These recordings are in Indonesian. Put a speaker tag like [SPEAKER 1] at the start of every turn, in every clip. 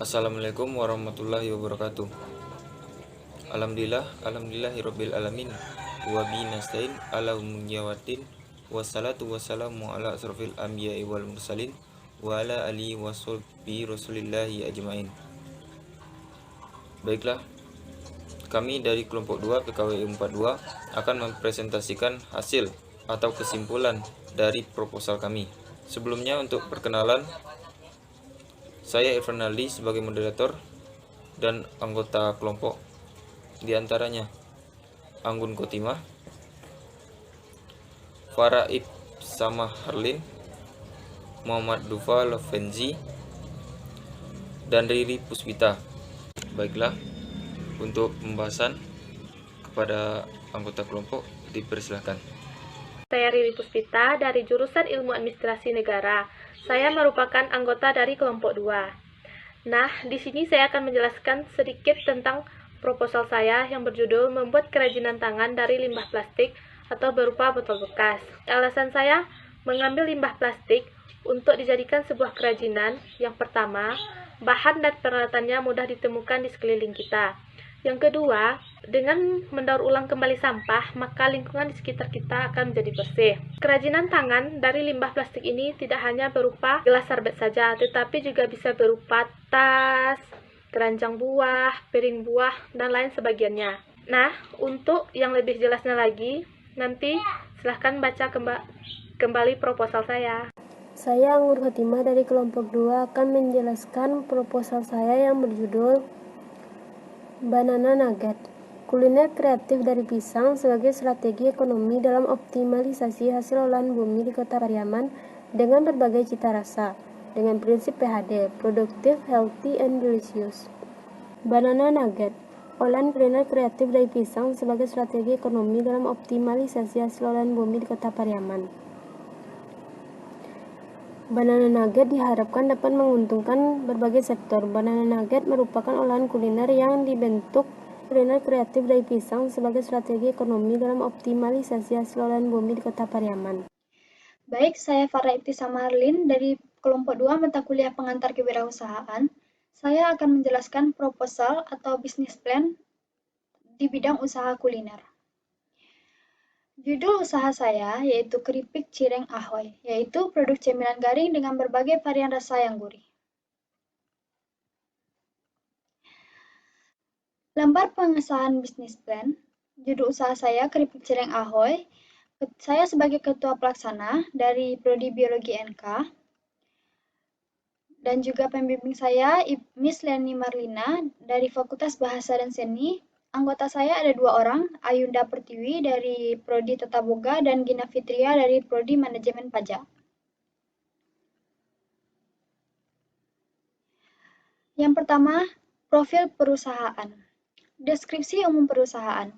[SPEAKER 1] Assalamualaikum warahmatullahi wabarakatuh. Alhamdulillahirabbil alamin. Wa bi nasta'in ala umniyawatin. Wassalatu wassalamu ala asrofil anbiya'i wal mursalin wa ala alihi washabbihi rasulillahi ajmain. Baiklah, kami dari kelompok 2 PKWI 42 akan mempresentasikan hasil atau kesimpulan dari proposal kami. Sebelumnya, untuk perkenalan, saya Irfan Aldi sebagai moderator dan anggota kelompok, di antaranya Anggun Kotimah, Faraib Sama Harlin, Muhammad Dufa Lovenzi, dan Riri Puspita. Baiklah, untuk pembahasan kepada anggota kelompok dipersilahkan.
[SPEAKER 2] Saya Riri Puspita dari jurusan Ilmu Administrasi Negara. Saya merupakan anggota dari kelompok 2. Nah, di sini saya akan menjelaskan sedikit tentang proposal saya yang berjudul membuat kerajinan tangan dari limbah plastik atau berupa botol bekas. Alasan saya mengambil limbah plastik untuk dijadikan sebuah kerajinan. Yang pertama, bahan dan peralatannya mudah ditemukan di sekeliling kita. Yang kedua, dengan mendaur ulang kembali sampah, maka lingkungan di sekitar kita akan menjadi bersih. Kerajinan tangan dari limbah plastik ini tidak hanya berupa gelas sarbet saja, tetapi juga bisa berupa tas, keranjang buah, piring buah, dan lain sebagainya. Nah, untuk yang lebih jelasnya lagi, nanti silahkan baca kembali proposal saya.
[SPEAKER 3] Saya Anggur Khotimah dari kelompok 2 akan menjelaskan proposal saya yang berjudul Banana Nugget, kuliner kreatif dari pisang sebagai strategi ekonomi dalam optimalisasi hasil olahan bumi di Kota Pariaman dengan berbagai cita rasa, dengan prinsip PHD, Productive, Healthy, and Delicious. Banana Nugget, olahan kuliner kreatif dari pisang sebagai strategi ekonomi dalam optimalisasi hasil olahan bumi di Kota Pariaman. Banana nugget diharapkan dapat menguntungkan berbagai sektor. Banana nugget merupakan olahan kuliner yang dibentuk kuliner kreatif dari pisang sebagai strategi ekonomi dalam optimalisasi hasil olahan bumi di Kota Pariaman.
[SPEAKER 4] Baik, saya Farah Ibtisama Harlin dari kelompok 2 mata kuliah pengantar kewirausahaan. Saya akan menjelaskan proposal atau bisnis plan di bidang usaha kuliner. Judul usaha saya yaitu Keripik Cireng Ahoy, yaitu produk cemilan garing dengan berbagai varian rasa yang gurih. Lembar pengesahan bisnis plan, judul usaha saya Keripik Cireng Ahoy. Saya sebagai ketua pelaksana dari Prodi Biologi NK, dan juga pembimbing saya Miss Leni Marlina dari Fakultas Bahasa dan Seni. Anggota saya ada 2 orang, Ayunda Pertiwi dari Prodi Tata Boga dan Gina Fitria dari Prodi Manajemen Pajak. Yang pertama, profil perusahaan. Deskripsi umum perusahaan.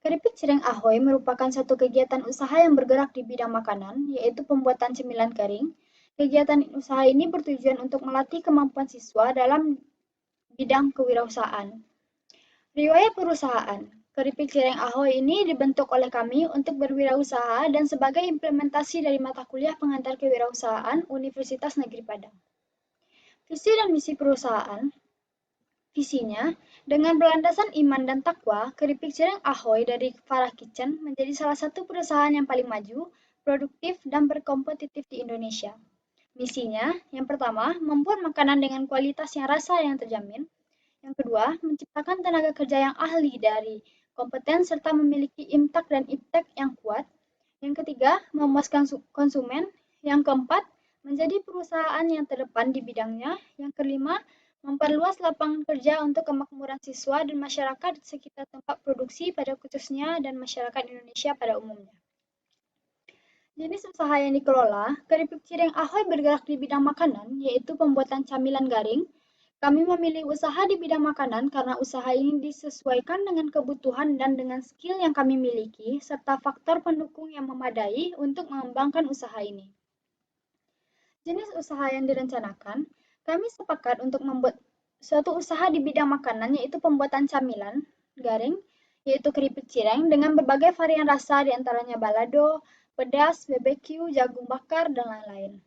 [SPEAKER 4] Keripik Cireng Ahoy merupakan satu kegiatan usaha yang bergerak di bidang makanan, yaitu pembuatan cemilan garing. Kegiatan usaha ini bertujuan untuk melatih kemampuan siswa dalam bidang kewirausahaan. Riwayat perusahaan. Keripik Cireng Ahoy ini dibentuk oleh kami untuk berwirausaha dan sebagai implementasi dari mata kuliah pengantar kewirausahaan Universitas Negeri Padang. Visi dan misi perusahaan. Visinya, dengan berlandasan iman dan takwa, Keripik Cireng Ahoy dari Farah Kitchen menjadi salah satu perusahaan yang paling maju, produktif, dan berkompetitif di Indonesia. Misinya, yang pertama, membuat makanan dengan kualitas yang rasa yang terjamin. Yang kedua, menciptakan tenaga kerja yang ahli dari kompeten serta memiliki imtak dan iptek yang kuat. Yang ketiga, memuaskan konsumen. Yang keempat, menjadi perusahaan yang terdepan di bidangnya. Yang kelima, memperluas lapangan kerja untuk kemakmuran siswa dan masyarakat sekitar tempat produksi pada khususnya dan masyarakat Indonesia pada umumnya. Jenis usaha yang dikelola, Keripik Cireng Ahoy bergerak di bidang makanan, yaitu pembuatan camilan garing. Kami memilih usaha di bidang makanan karena usaha ini disesuaikan dengan kebutuhan dan dengan skill yang kami miliki, serta faktor pendukung yang memadai untuk mengembangkan usaha ini. Jenis usaha yang direncanakan, kami sepakat untuk membuat suatu usaha di bidang makanan, yaitu pembuatan camilan garing, yaitu keripik cireng dengan berbagai varian rasa diantaranya balado, pedas, BBQ, jagung bakar, dan lain-lain.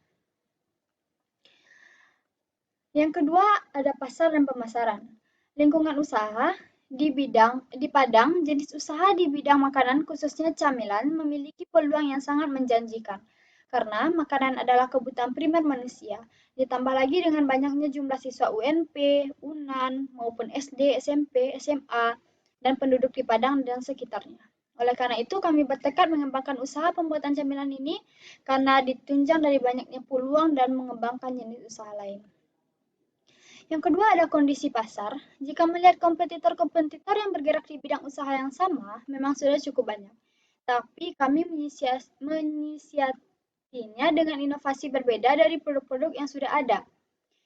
[SPEAKER 4] Yang kedua ada pasar dan pemasaran. Lingkungan usaha di Padang, jenis usaha di bidang makanan khususnya camilan memiliki peluang yang sangat menjanjikan. Karena makanan adalah kebutuhan primer manusia. Ditambah lagi dengan banyaknya jumlah siswa UNP, UNAN, maupun SD, SMP, SMA, dan penduduk di Padang dan sekitarnya. Oleh karena itu, kami bertekad mengembangkan usaha pembuatan camilan ini karena ditunjang dari banyaknya peluang dan mengembangkan jenis usaha lain. Yang kedua ada kondisi pasar. Jika melihat kompetitor-kompetitor yang bergerak di bidang usaha yang sama, memang sudah cukup banyak. Tapi kami menyiasatinya dengan inovasi berbeda dari produk-produk yang sudah ada,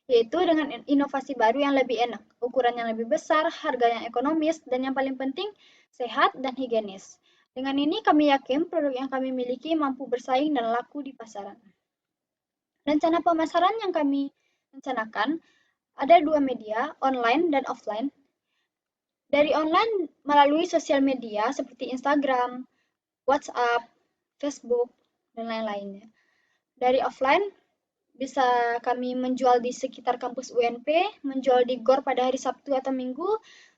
[SPEAKER 4] yaitu dengan inovasi baru yang lebih enak, ukuran yang lebih besar, harga yang ekonomis, dan yang paling penting, sehat dan higienis. Dengan ini kami yakin produk yang kami miliki mampu bersaing dan laku di pasaran. Rencana pemasaran yang kami rencanakan ada dua media, online dan offline. Dari online melalui sosial media seperti Instagram, WhatsApp, Facebook, dan lain-lainnya. Dari offline bisa kami menjual di sekitar kampus UNP, menjual di GOR pada hari Sabtu atau Minggu,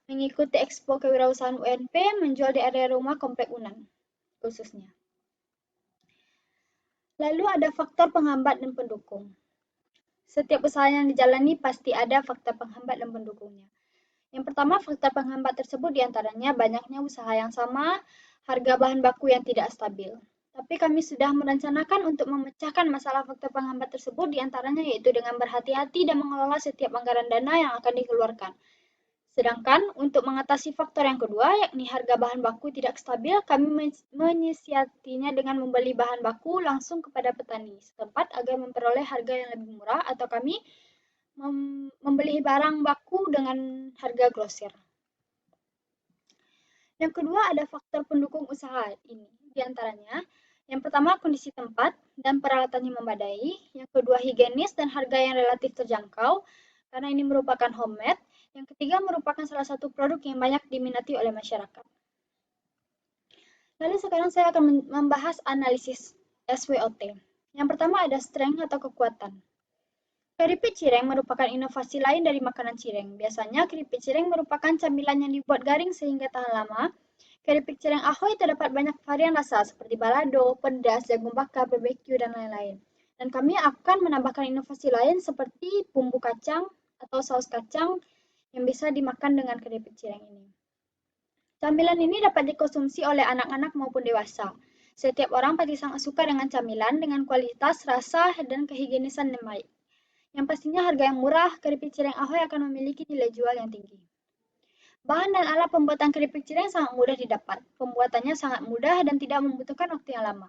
[SPEAKER 4] mengikuti Expo Kewirausahaan UNP, menjual di area rumah Komplek UNAN khususnya. Lalu ada faktor penghambat dan pendukung. Setiap usaha yang dijalani pasti ada faktor penghambat dan pendukungnya. Yang pertama, faktor penghambat tersebut diantaranya banyaknya usaha yang sama, harga bahan baku yang tidak stabil. Tapi kami sudah merencanakan untuk memecahkan masalah faktor penghambat tersebut diantaranya yaitu dengan berhati-hati dan mengelola setiap anggaran dana yang akan dikeluarkan. Sedangkan untuk mengatasi faktor yang kedua, yakni harga bahan baku tidak stabil, kami menyiasatinya dengan membeli bahan baku langsung kepada petani setempat agar memperoleh harga yang lebih murah atau kami membeli barang baku dengan harga grosir. Yang kedua ada faktor pendukung usaha ini. Di antaranya, yang pertama kondisi tempat dan peralatan yang memadai, yang kedua higienis dan harga yang relatif terjangkau, karena ini merupakan homemade, yang ketiga merupakan salah satu produk yang banyak diminati oleh masyarakat. Lalu sekarang saya akan membahas analisis SWOT. Yang pertama ada strength atau kekuatan. Keripik cireng merupakan inovasi lain dari makanan cireng. Biasanya keripik cireng merupakan camilan yang dibuat garing sehingga tahan lama. Keripik cireng Ahoy terdapat banyak varian rasa seperti balado, pedas, jagung bakar, barbeque, dan lain-lain. Dan kami akan menambahkan inovasi lain seperti bumbu kacang atau saus kacang yang bisa dimakan dengan keripik cireng ini. Camilan ini dapat dikonsumsi oleh anak-anak maupun dewasa. Setiap orang pasti sangat suka dengan camilan dengan kualitas, rasa, dan kehigienisan yang baik. Yang pastinya harga yang murah, keripik cireng Ahoy akan memiliki nilai jual yang tinggi. Bahan dan alat pembuatan keripik cireng sangat mudah didapat. Pembuatannya sangat mudah dan tidak membutuhkan waktu yang lama.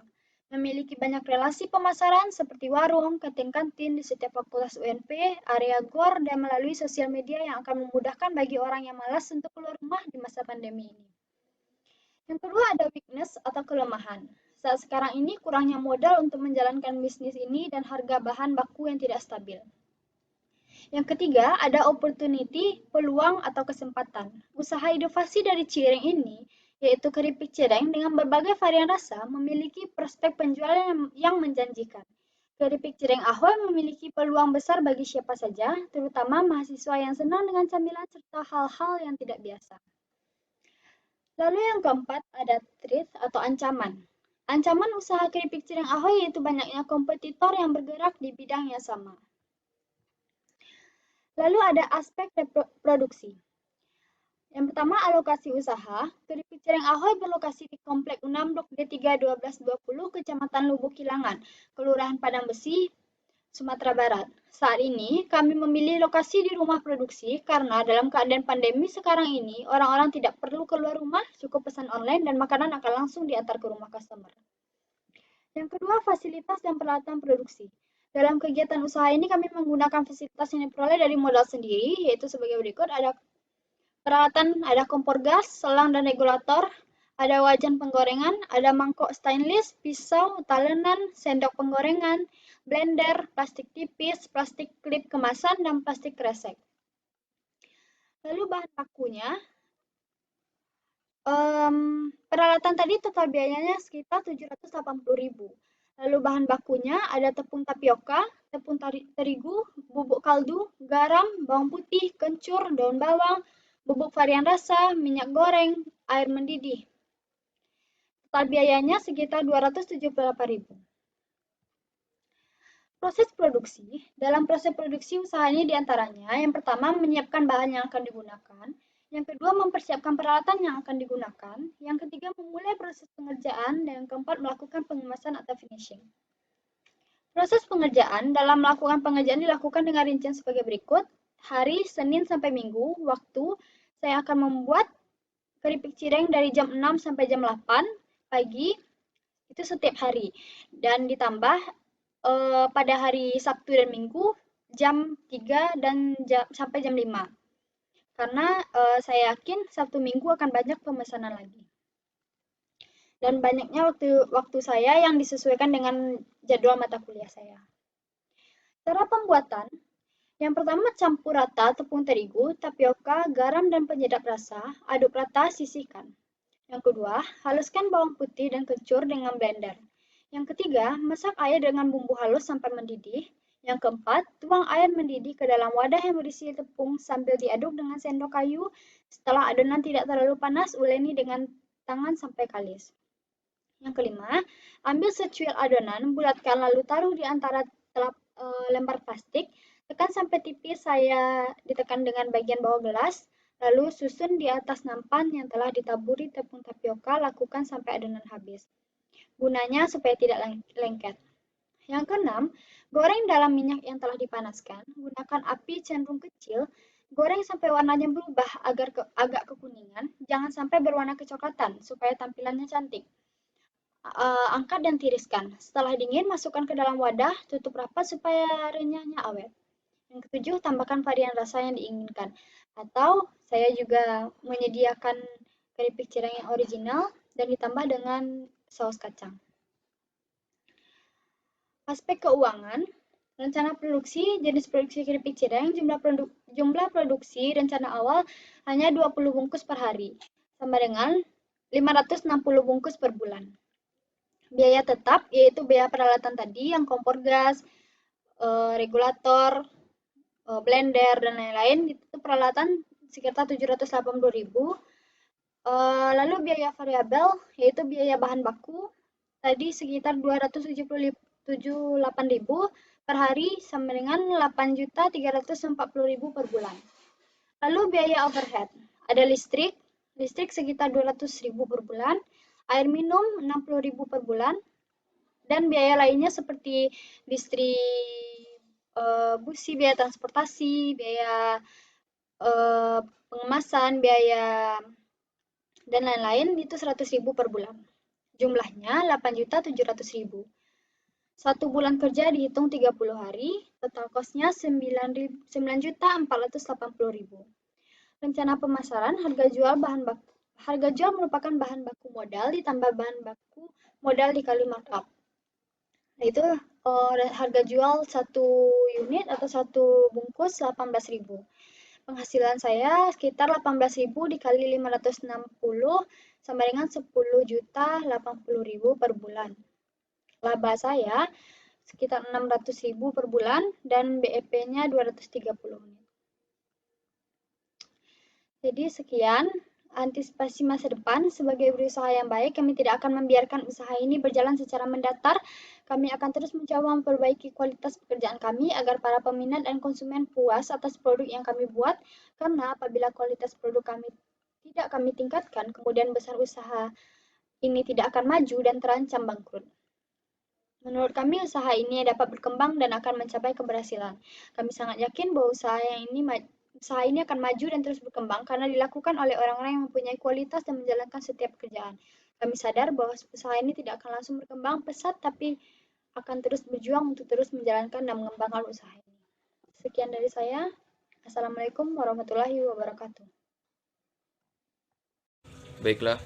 [SPEAKER 4] Memiliki banyak relasi pemasaran seperti warung, kantin-kantin di setiap fakultas UNP, area GOR, dan melalui sosial media yang akan memudahkan bagi orang yang malas untuk keluar rumah di masa pandemi ini. Yang kedua ada weakness atau kelemahan. Saat sekarang ini kurangnya modal untuk menjalankan bisnis ini dan harga bahan baku yang tidak stabil. Yang ketiga, ada opportunity, peluang atau kesempatan. Usaha inovasi dari cireng ini, yaitu keripik cireng dengan berbagai varian rasa, memiliki prospek penjualan yang menjanjikan. Keripik cireng Ahoy memiliki peluang besar bagi siapa saja, terutama mahasiswa yang senang dengan camilan serta hal-hal yang tidak biasa. Lalu yang keempat, ada threat atau ancaman. Ancaman usaha keripik cireng Ahoy yaitu banyaknya kompetitor yang bergerak di bidang yang sama. Lalu ada aspek produksi. Yang pertama, alokasi usaha. Keripik cireng Ahoy berlokasi di Komplek UNAM Blok D3 1220, Kecamatan Lubuk Kilangan, Kelurahan Padang Besi, Sumatera Barat. Saat ini, kami memilih lokasi di rumah produksi karena dalam keadaan pandemi sekarang ini, orang-orang tidak perlu keluar rumah, cukup pesan online dan makanan akan langsung diantar ke rumah customer. Yang kedua, fasilitas dan peralatan produksi. Dalam kegiatan usaha ini kami menggunakan fasilitas yang diperoleh dari modal sendiri, yaitu sebagai berikut, ada peralatan, ada kompor gas, selang dan regulator, ada wajan penggorengan, ada mangkok stainless, pisau, talenan, sendok penggorengan, blender, plastik tipis, plastik klip kemasan, dan plastik kresek. Lalu bahan bakunya, peralatan tadi total biayanya sekitar 780.000. Lalu bahan bakunya ada tepung tapioka, tepung terigu, bubuk kaldu, garam, bawang putih, kencur, daun bawang, bubuk varian rasa, minyak goreng, air mendidih. Total biayanya sekitar 278.000. Proses produksi. Dalam proses produksi usaha ini diantaranya, yang pertama menyiapkan bahan yang akan digunakan, yang kedua mempersiapkan peralatan yang akan digunakan, yang ketiga memulai proses pengerjaan, dan yang keempat melakukan pengemasan atau finishing. Proses pengerjaan. Dalam melakukan pengerjaan dilakukan dengan rincian sebagai berikut. Hari Senin sampai Minggu, waktu saya akan membuat keripik cireng dari jam 6 sampai jam 8 pagi, itu setiap hari, dan ditambah pada hari Sabtu dan Minggu jam 3 dan sampai jam 5. Karena saya yakin Sabtu Minggu akan banyak pemesanan lagi. Dan banyaknya waktu saya yang disesuaikan dengan jadwal mata kuliah saya. Cara pembuatan. Yang pertama, campur rata tepung terigu, tapioka, garam, dan penyedap rasa. Aduk rata, sisihkan. Yang kedua, haluskan bawang putih dan kencur dengan blender. Yang ketiga, masak air dengan bumbu halus sampai mendidih. Yang keempat, tuang air mendidih ke dalam wadah yang berisi tepung sambil diaduk dengan sendok kayu. Setelah adonan tidak terlalu panas, uleni dengan tangan sampai kalis. Yang kelima, ambil secuil adonan, bulatkan lalu taruh di antara lembar plastik. Tekan sampai tipis, saya ditekan dengan bagian bawah gelas. Lalu susun di atas nampan yang telah ditaburi tepung tapioka, lakukan sampai adonan habis. Gunanya supaya tidak lengket. Yang keenam, goreng dalam minyak yang telah dipanaskan. Gunakan api cenderung kecil. Goreng sampai warnanya berubah agak kekuningan. Jangan sampai berwarna kecoklatan supaya tampilannya cantik. Angkat dan tiriskan. Setelah dingin, masukkan ke dalam wadah, tutup rapat supaya renyahnya awet. Yang ketujuh, tambahkan varian rasa yang diinginkan. Atau saya juga menyediakan keripik cireng yang original dan ditambah dengan saus kacang. Aspek keuangan. Rencana produksi, jenis produksi keripik cireng, jumlah produksi rencana awal hanya 20 bungkus per hari, sama dengan 560 bungkus per bulan. Biaya tetap, yaitu biaya peralatan tadi, yang kompor gas, regulator, blender, dan lain-lain, itu peralatan sekitar 780.000. Lalu biaya variabel, yaitu biaya bahan baku, tadi sekitar 278.000 per hari, sama dengan 8.340.000 per bulan. Lalu biaya overhead, ada listrik sekitar 200.000 per bulan, air minum 60.000 per bulan, dan biaya lainnya seperti distribusi, biaya transportasi, biaya pengemasan, biaya dan lain-lain itu 100.000 per bulan. Jumlahnya 8.700.000. Satu bulan kerja dihitung 30 hari, total cost-nya 9.480.000. Rencana pemasaran, harga jual merupakan bahan baku modal ditambah bahan baku modal dikali markup. Nah, itu harga jual satu unit atau satu bungkus 18.000. Penghasilan saya sekitar 18.000 dikali 560 sama dengan 10.080.000 per bulan. Laba saya sekitar 600.000 per bulan dan BEP-nya 230 unit. Jadi sekian antisipasi masa depan. Sebagai berusaha yang baik, kami tidak akan membiarkan usaha ini berjalan secara mendatar. Kami akan terus mencoba memperbaiki kualitas pekerjaan kami agar para peminat dan konsumen puas atas produk yang kami buat, karena apabila kualitas produk kami tidak kami tingkatkan, kemudian besar usaha ini tidak akan maju dan terancam bangkrut. Menurut kami, usaha ini dapat berkembang dan akan mencapai keberhasilan. Kami sangat yakin bahwa usaha ini akan maju dan terus berkembang karena dilakukan oleh orang-orang yang mempunyai kualitas dan menjalankan setiap pekerjaan. Kami sadar bahwa usaha ini tidak akan langsung berkembang pesat, tapi akan terus berjuang untuk terus menjalankan dan mengembangkan usaha ini. Sekian dari saya. Assalamualaikum warahmatullahi wabarakatuh.
[SPEAKER 1] Baiklah,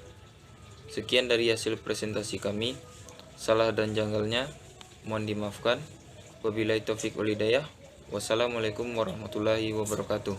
[SPEAKER 1] sekian dari hasil presentasi kami. Salah dan janggalnya mohon dimaafkan. Wabillahi taufik wal hidayah. Wassalamualaikum warahmatullahi wabarakatuh.